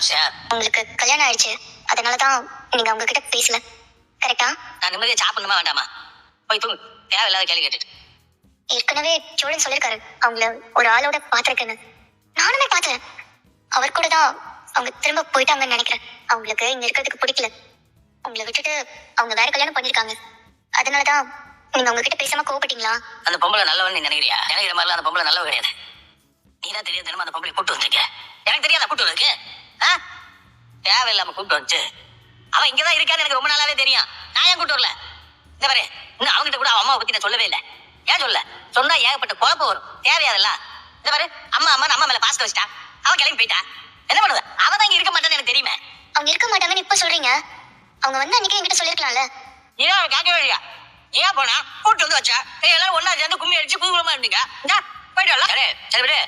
விஷயம்? உங்களுக்கு கல்யாணம் ஆயிடுச்சு, அதனாலதான் நீங்க அவங்க கிட்ட பேசல. கரெக்டா? நான் நிம்மதியா சாப்பிடணுமா வேண்டாமா? போய் தூங்கு. தேவையில்லாத கேள்வி கேட்டுட்டு. ஏற்கனவே சோழன் சொல்லிருக்காரு அவங்கள ஒரு ஆளோட பாத்திருக்கேன்னு. நானுமே பார்த்தேன். அவர் கூட தான் அவங்க திரும்ப போயிட்டாங்கன்னு நினைக்கிறேன். அவங்களுக்கு இங்க இருக்கிறதுக்கு பிடிக்கல. உங்களை விட்டுட்டு அவங்க வேற கல்யாணம் பண்ணிருக்காங்க. அதனாலதான் நீங்க அவங்க கிட்ட பேசாம கோவப்பட்டீங்களா? அந்த பொம்பளை நல்லவன் நீ நினைக்கிறியா? நினைக்கிற மாதிரிலாம் அந்த பொம்பளை நல்லவ கிடையாது. நீதான் தெரியாது தினமும் அந்த பொம்பளை கூட்டு வந்திருக்க. எனக்கு தெரியாத கூட்டு வந்திருக்கு. தேவையில்லாம கூட்டு வந்து அவன் இங்கதான் இருக்கான்னு எனக்கு ரொம்ப நாளாவே தெரியும். நான் ஏன் கூட்டு வரல? இந்த பாரு, இன்னும் அவங்ககிட்ட கூட அவன் அம்மாவை பத்தி நான் சொல்லவே இல்லை. ஏன் சொல்ல? சொன்னா ஏகப்பட்ட குழப்பம் வரும். தேவையாதல்ல. இந்த பாரு, அம்மா மேல பாஸ்ட் வச்சிட்டா. அவன் கிளம்பி போயிட்டா. என்ன பண்ணுவ? அவன் தான் இங்க இருக்க மாட்டான்னு எனக்கு தெரியுமே. அவங்க இருக்க மாட்டாங்கன்னு இப்ப சொல்றீங்க. அவங்க வந்து அன்னைக்கு என்கிட்ட சொல்லிருக்கலாம்ல. ஏன் அவன் கேட்கவே இல்லையா? ஏன் போனா கூட்டு வந்து வச்சா எல்லாரும் ஒன்னா சேர்ந்து கும்மி அடிச்சு குதூகலமா இருந்தீங்க. போயிட்டு வரலாம். சரி விடு.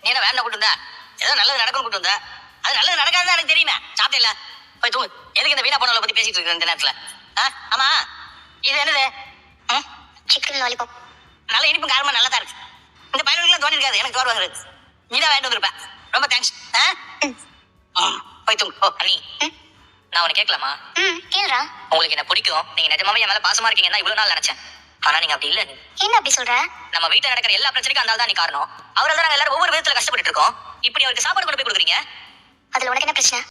நீ என்ன வேண்டாம் கூட்டு வந்தா? ஏதோ நல்லது நடக்கும் கூட்டு வந்தா? அது நல்லது நடக்காதுன்னு எனக்கு தெரியுமே. சாப்பிட்டே இல்ல? போய் தூங்கு. எதுக்கு இந்த வீணா போனவளை பத்தி பேசிட்டு இருக்க இந்த நேரத்துல? ஆமா, இது என்னது? Chicken lollipop. நல்ல இனிப்பும் காரமா நல்லா தான் இருக்கு. இந்த பயிர்களுக்கு தோணி இருக்காது. எனக்கு தோறு வாங்குறது. நீதான் வேண்டு வந்திருப்ப. ரொம்ப தேங்க்ஸ். போய் தூங்கு. ஓ அண்ணி, நான் உனக்கு கேட்கலாமா? கேளுடா. உங்களுக்கு என்ன பிடிக்கும், நீங்க நிஜமாவே என் மேல பாசமா இருக்கீங்கன்னா இவ்வளவு நாள் நினைச்சேன். ஆனா நீங்க அப்படி இல்ல. என்ன அப்படி சொல்ற? நம்ம வீட்டுல நடக்கிற எல்லா பிரச்சனைக்கும் அந்த ஆள் தான் நீ காரணம். அவரால் தான் நாங்க எல்லாரும் ஒவ்வொரு விதத்துல கஷ்டப்பட்டு இருக்கோம். இப்படி அவருக்கு சாப்பாடு கொண்டு போய் கொடுக்குறீங்க. அதுல உனக்கு என்ன பிரச்சனை?